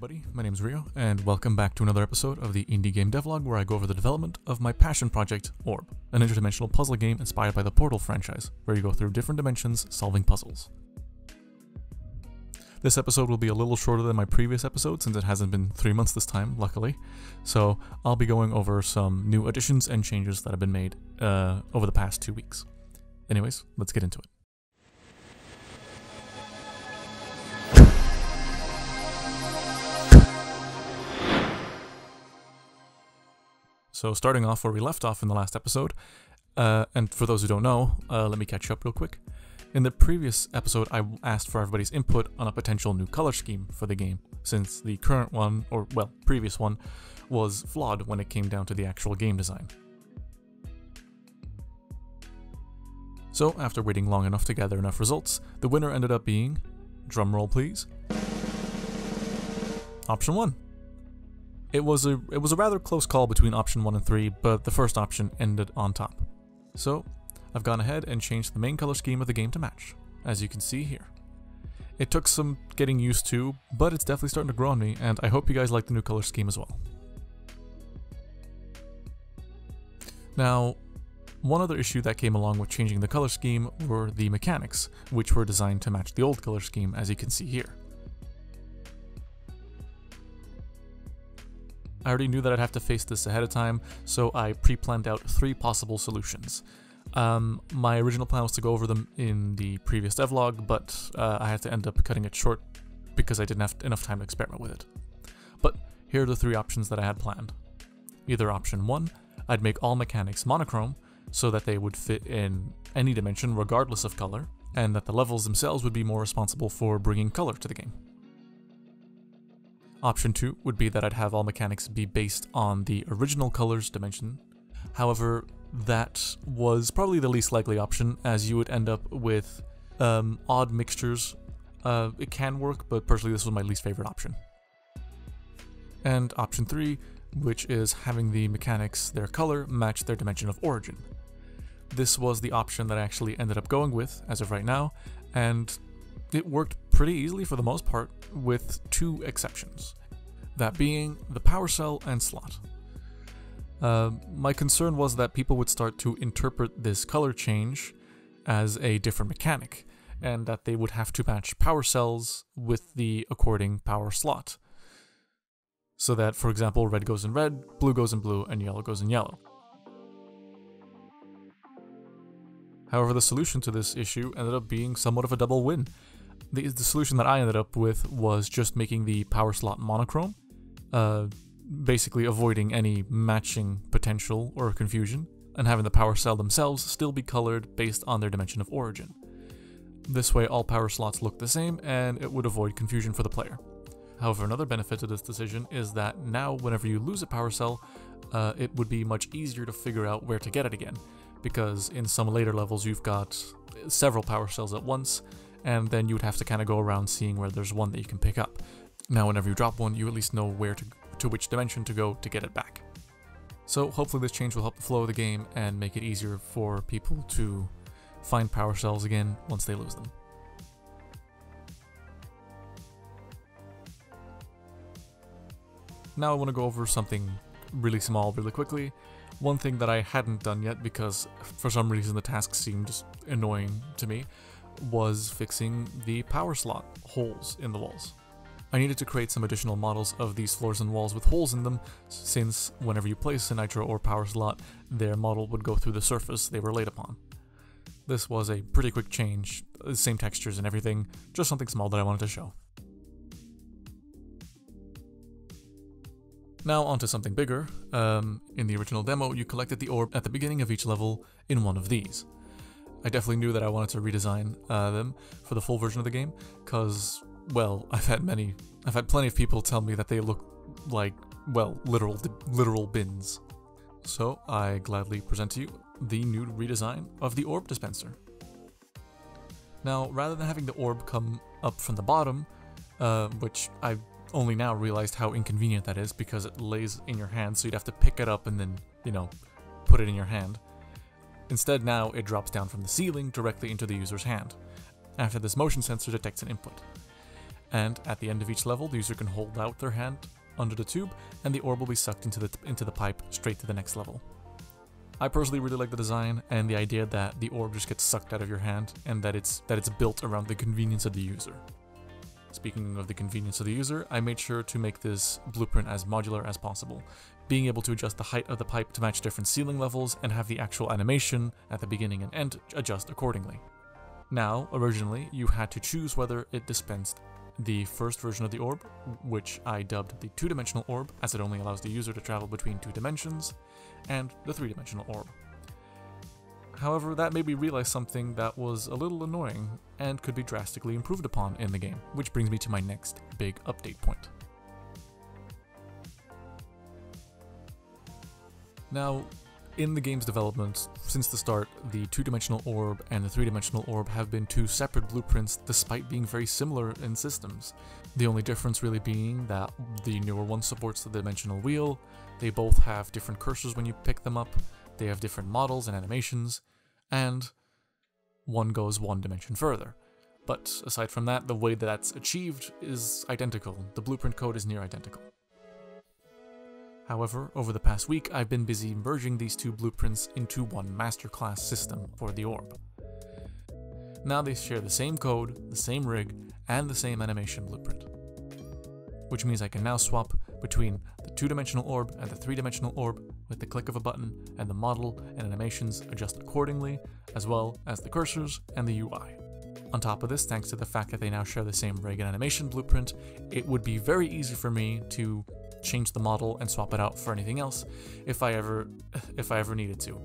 everybody, my name is Rio, and welcome back to another episode of the Indie Game Devlog, where I go over the development of my passion project, Orb, an interdimensional puzzle game inspired by the Portal franchise, where you go through different dimensions solving puzzles. This episode will be a little shorter than my previous episode, since it hasn't been 3 months this time, luckily, so I'll be going over some new additions and changes that have been made over the past 2 weeks. Anyways, let's get into it. So starting off where we left off in the last episode, and for those who don't know, let me catch you up real quick. In the previous episode, I asked for everybody's input on a potential new color scheme for the game, since the current one, or well, previous one, was flawed when it came down to the actual game design. So after waiting long enough to gather enough results, the winner ended up being, drumroll please, option 1. It was a rather close call between option 1 and 3, but the first option ended on top. So, I've gone ahead and changed the main color scheme of the game to match, as you can see here. It took some getting used to, but it's definitely starting to grow on me, and I hope you guys like the new color scheme as well. Now, one other issue that came along with changing the color scheme were the mechanics, which were designed to match the old color scheme, as you can see here. I already knew that I'd have to face this ahead of time, so I pre-planned out 3 possible solutions. My original plan was to go over them in the previous devlog, but I had to end up cutting it short because I didn't have enough time to experiment with it. But here are the 3 options that I had planned. Either option 1, I'd make all mechanics monochrome, so that they would fit in any dimension regardless of color, and that the levels themselves would be more responsible for bringing color to the game. Option 2 would be that I'd have all mechanics be based on the original colors dimension. However, that was probably the least likely option, as you would end up with odd mixtures. It can work, but personally this was my least favorite option. And option 3, which is having the mechanics, their color, match their dimension of origin. This was the option that I actually ended up going with as of right now, and it worked pretty easily for the most part, with 2 exceptions. That being the power cell and slot. My concern was that people would start to interpret this color change as a different mechanic, and that they would have to match power cells with the according power slot. So that, for example, red goes in red, blue goes in blue, and yellow goes in yellow. However, the solution to this issue ended up being somewhat of a double win. The solution that I ended up with was just making the power slot monochrome, basically avoiding any matching potential or confusion, and having the power cell themselves still be colored based on their dimension of origin. This way all power slots look the same, and it would avoid confusion for the player. However, another benefit to this decision is that now whenever you lose a power cell, it would be much easier to figure out where to get it again, because in some later levels you've got several power cells at once, and then you would have to kind of go around seeing where there's one that you can pick up. Now whenever you drop one, you at least know where to which dimension to go to get it back. So hopefully this change will help the flow of the game and make it easier for people to find power cells again once they lose them. Now I want to go over something really small really quickly. One thing that I hadn't done yet because for some reason the task seemed just annoying to me was fixing the power slot holes in the walls. I needed to create some additional models of these floors and walls with holes in them, since whenever you place a nitro or power slot, their model would go through the surface they were laid upon. This was a pretty quick change, same textures and everything, just something small that I wanted to show. Now onto something bigger. In the original demo, you collected the orb at the beginning of each level in one of these. I definitely knew that I wanted to redesign them for the full version of the game, because, well, I've had plenty of people tell me that they look like, well, literal bins. So I gladly present to you the new redesign of the orb dispenser. Now, rather than having the orb come up from the bottom, which I only now realized how inconvenient that is because it lays in your hand, so you'd have to pick it up and then, put it in your hand. Instead, now it drops down from the ceiling directly into the user's hand, after this motion sensor detects an input. and at the end of each level, the user can hold out their hand under the tube, and the orb will be sucked into the pipe straight to the next level. I personally really like the design and the idea that the orb just gets sucked out of your hand, and that it's built around the convenience of the user. Speaking of the convenience of the user, I made sure to make this blueprint as modular as possible, being able to adjust the height of the pipe to match different ceiling levels and have the actual animation at the beginning and end adjust accordingly. Now, originally, you had to choose whether it dispensed the first version of the orb, which I dubbed the 2-dimensional orb, as it only allows the user to travel between 2 dimensions, and the 3-dimensional orb. However, that made me realize something that was a little annoying and could be drastically improved upon in the game, which brings me to my next big update point. Now, in the game's development, since the start, the 2-dimensional orb and the 3-dimensional orb have been two separate blueprints despite being very similar in systems. The only difference really being that the newer one supports the dimensional wheel, they both have different cursors when you pick them up, they have different models and animations, and one goes one dimension further. But aside from that, the way that that's achieved is identical. The blueprint code is near identical. However, over the past week, I've been busy merging these two blueprints into one masterclass system for the orb. Now they share the same code, the same rig, and the same animation blueprint. Which means I can now swap between the 2-dimensional orb and the 3-dimensional orb with the click of a button, and the model and animations adjust accordingly, as well as the cursors and the UI. On top of this, thanks to the fact that they now share the same rig and animation blueprint, it would be very easy for me to change the model and swap it out for anything else if I ever needed to.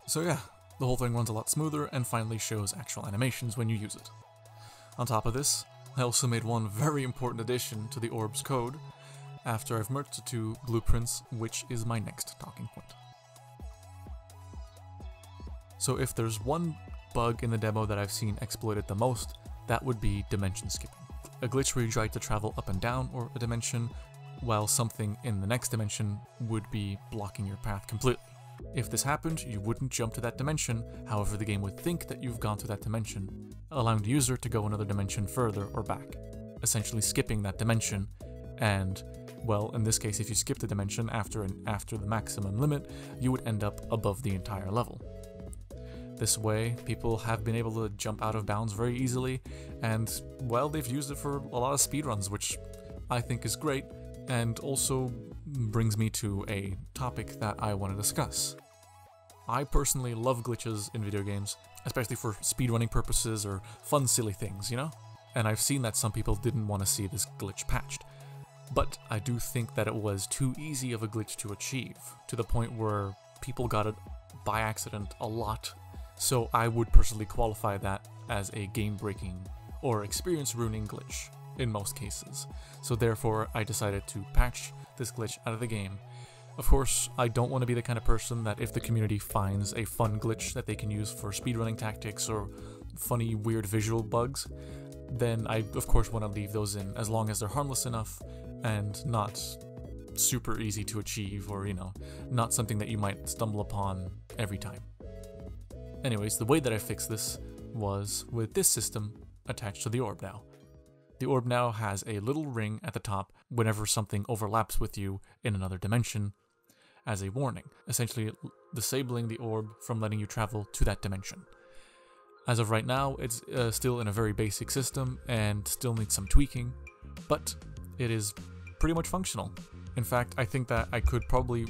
So yeah, the whole thing runs a lot smoother and finally shows actual animations when you use it. On top of this, I also made one very important addition to the orb's code after I've merged the two blueprints, which is my next talking point. So if there's one bug in the demo that I've seen exploited the most, that would be dimension skipping. A glitch where you try to travel up and down or a dimension, while something in the next dimension would be blocking your path completely. If this happened, you wouldn't jump to that dimension, however the game would think that you've gone to that dimension, allowing the user to go another dimension further or back, essentially skipping that dimension, and, well, in this case if you skip the dimension after the maximum limit, you would end up above the entire level. This way, people have been able to jump out of bounds very easily, and, well, they've used it for a lot of speedruns, which I think is great, and also brings me to a topic that I want to discuss. I personally love glitches in video games, especially for speedrunning purposes or fun silly things, you know? And I've seen that some people didn't want to see this glitch patched. But I do think that it was too easy of a glitch to achieve, to the point where people got it by accident a lot. So I would personally qualify that as a game-breaking or experience-ruining glitch in most cases. So therefore, I decided to patch this glitch out of the game. Of course, I don't want to be the kind of person that if the community finds a fun glitch that they can use for speedrunning tactics or funny, weird visual bugs, then I of course want to leave those in as long as they're harmless enough and not super easy to achieve, or, you know, not something that you might stumble upon every time. Anyways, the way that I fixed this was with this system attached to the orb now. The orb now has a little ring at the top whenever something overlaps with you in another dimension as a warning, essentially disabling the orb from letting you travel to that dimension. As of right now, it's still in a very basic system and still needs some tweaking, but it is pretty much functional. In fact, I think that I could probably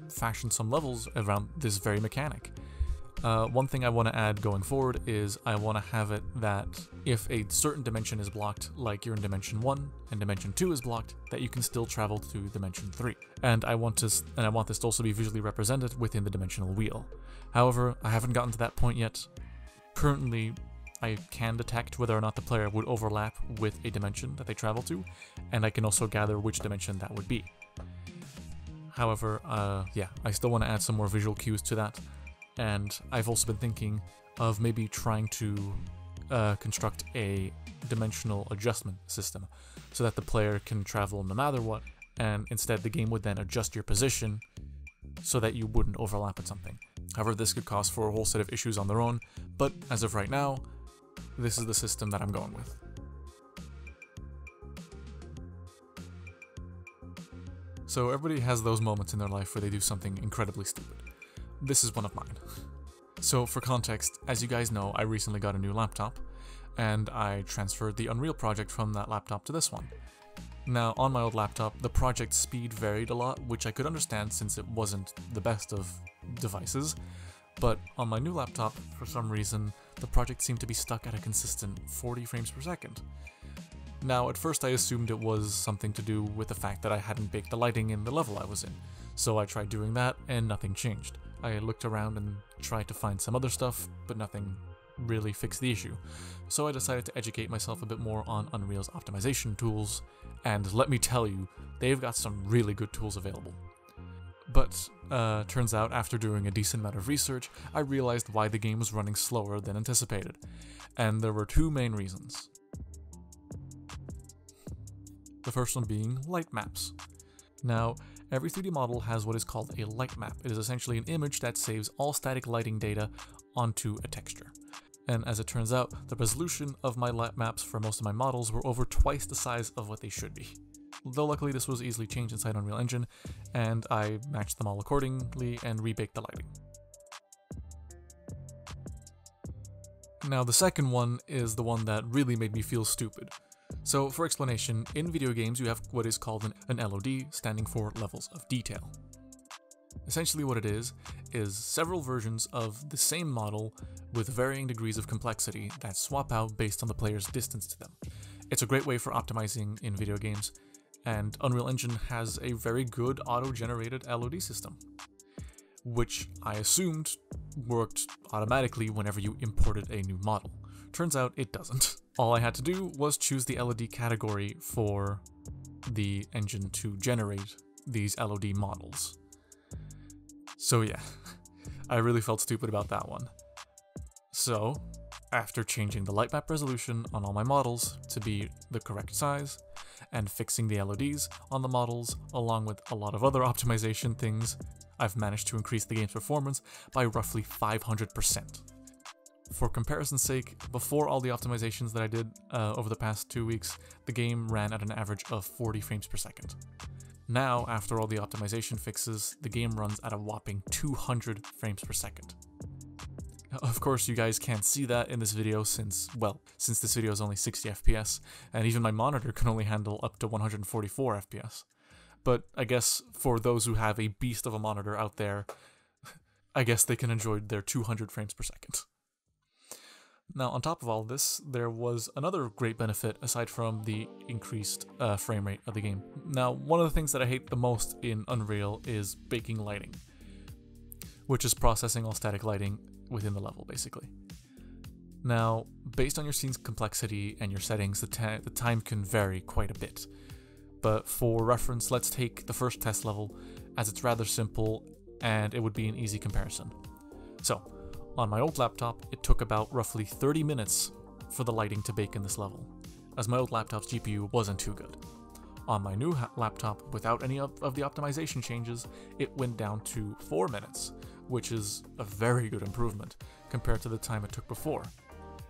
fashion some levels around this very mechanic. One thing I want to add going forward is I want to have it that if a certain dimension is blocked, like you're in Dimension 1 and Dimension 2 is blocked, that you can still travel to Dimension 3. And I want this to also be visually represented within the dimensional wheel. However, I haven't gotten to that point yet. Currently, I can detect whether or not the player would overlap with a dimension that they travel to, and I can also gather which dimension that would be. However, yeah, I still want to add some more visual cues to that. And I've also been thinking of maybe trying to construct a dimensional adjustment system so that the player can travel no matter what, and instead the game would then adjust your position so that you wouldn't overlap with something. However, this could cause for a whole set of issues on their own, but as of right now, this is the system that I'm going with. So everybody has those moments in their life where they do something incredibly stupid. This is one of mine. So for context, as you guys know, I recently got a new laptop, and I transferred the Unreal project from that laptop to this one. Now, on my old laptop, the project speed varied a lot, which I could understand since it wasn't the best of devices, but on my new laptop, for some reason, the project seemed to be stuck at a consistent 40 frames per second. Now, at first I assumed it was something to do with the fact that I hadn't baked the lighting in the level I was in, so I tried doing that and nothing changed. I looked around and tried to find some other stuff, but nothing really fixed the issue. So I decided to educate myself a bit more on Unreal's optimization tools, and let me tell you, they've got some really good tools available. But turns out after doing a decent amount of research, I realized why the game was running slower than anticipated, and there were two main reasons. The first one being light maps. Now, every 3D model has what is called a light map. It is essentially an image that saves all static lighting data onto a texture. And as it turns out, the resolution of my light maps for most of my models were over twice the size of what they should be. Though luckily this was easily changed inside Unreal Engine, and I matched them all accordingly and rebaked the lighting. Now the second one is the one that really made me feel stupid. So for explanation, in video games you have what is called an LOD, standing for levels of detail. Essentially what it is several versions of the same model with varying degrees of complexity that swap out based on the player's distance to them. It's a great way for optimizing in video games, and Unreal Engine has a very good auto-generated LOD system, which I assumed worked automatically whenever you imported a new model. Turns out it doesn't. All I had to do was choose the LOD category for the engine to generate these LOD models. So yeah, I really felt stupid about that one. So, after changing the light map resolution on all my models to be the correct size, and fixing the LODs on the models along with a lot of other optimization things, I've managed to increase the game's performance by roughly 500%. For comparison's sake, before all the optimizations that I did over the past 2 weeks, the game ran at an average of 40 frames per second. Now, after all the optimization fixes, the game runs at a whopping 200 frames per second. Of course, you guys can't see that in this video since this video is only 60 FPS, and even my monitor can only handle up to 144 FPS. But I guess for those who have a beast of a monitor out there, I guess they can enjoy their 200 frames per second. Now, on top of all this, there was another great benefit aside from the increased frame rate of the game. Now, one of the things that I hate the most in Unreal is baking lighting, which is processing all static lighting within the level, basically. Now, based on your scene's complexity and your settings, the time can vary quite a bit. But for reference, let's take the first test level, as it's rather simple and it would be an easy comparison. So, on my old laptop, it took about roughly 30 minutes for the lighting to bake in this level, as my old laptop's GPU wasn't too good. On my new laptop, without any of the optimization changes, it went down to 4 minutes, which is a very good improvement compared to the time it took before.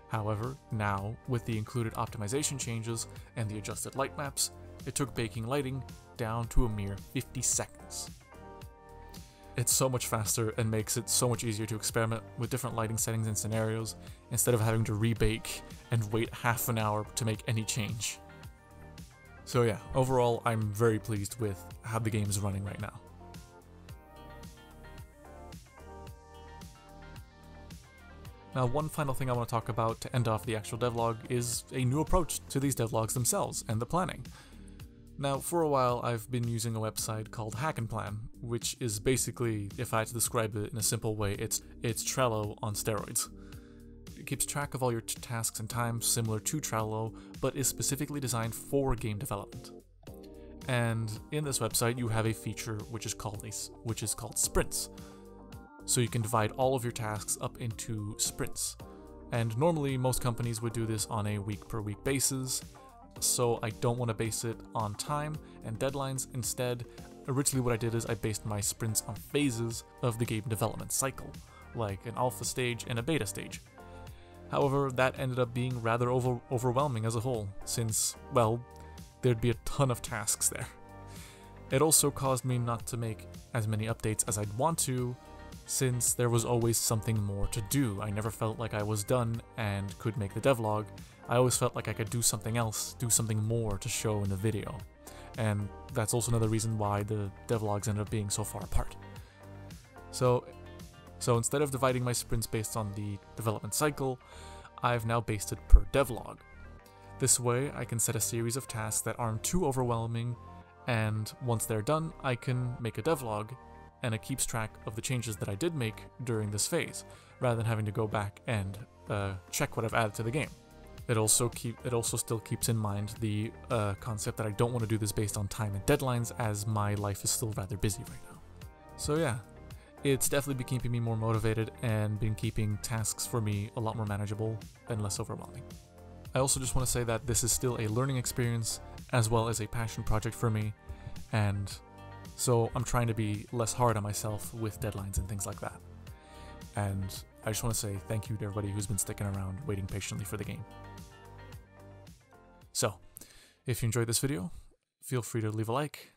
However, now, with the included optimization changes and the adjusted light maps, it took baking lighting down to a mere 50 seconds. It's so much faster and makes it so much easier to experiment with different lighting settings and scenarios instead of having to rebake and wait half an hour to make any change. So yeah, overall I'm very pleased with how the game is running right now. Now, one final thing I want to talk about to end off the actual devlog is a new approach to these devlogs themselves and the planning. Now, for a while, I've been using a website called Hack and Plan, which is basically, if I had to describe it in a simple way, it's Trello on steroids. It keeps track of all your tasks and times, similar to Trello, but is specifically designed for game development. And in this website, you have a feature which is called sprints. So you can divide all of your tasks up into sprints. And normally, most companies would do this on a week-per-week basis. So I don't want to base it on time and deadlines. Instead, originally what I did is I based my sprints on phases of the game development cycle, like an alpha stage and a beta stage. However, that ended up being rather overwhelming as a whole, since, well, there'd be a ton of tasks there. It also caused me not to make as many updates as I'd want to, since there was always something more to do. I never felt like I was done and could make the devlog. I always felt like I could do something else, do something more to show in the video. And that's also another reason why the devlogs ended up being so far apart. So instead of dividing my sprints based on the development cycle, I've now based it per devlog. This way, I can set a series of tasks that aren't too overwhelming, and once they're done, I can make a devlog, and it keeps track of the changes that I did make during this phase, rather than having to go back and check what I've added to the game. It also still keeps in mind the concept that I don't want to do this based on time and deadlines, as my life is still rather busy right now. So yeah, it's definitely been keeping me more motivated and been keeping tasks for me a lot more manageable and less overwhelming. I also just want to say that this is still a learning experience as well as a passion project for me, and so I'm trying to be less hard on myself with deadlines and things like that. And I just want to say thank you to everybody who's been sticking around waiting patiently for the game. So, if you enjoyed this video, feel free to leave a like,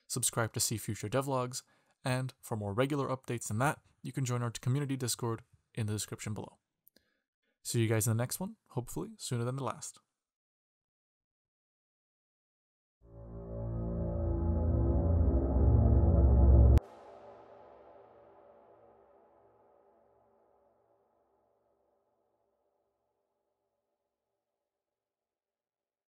subscribe to see future devlogs, and for more regular updates than that, you can join our community Discord in the description below. See you guys in the next one, hopefully sooner than the last.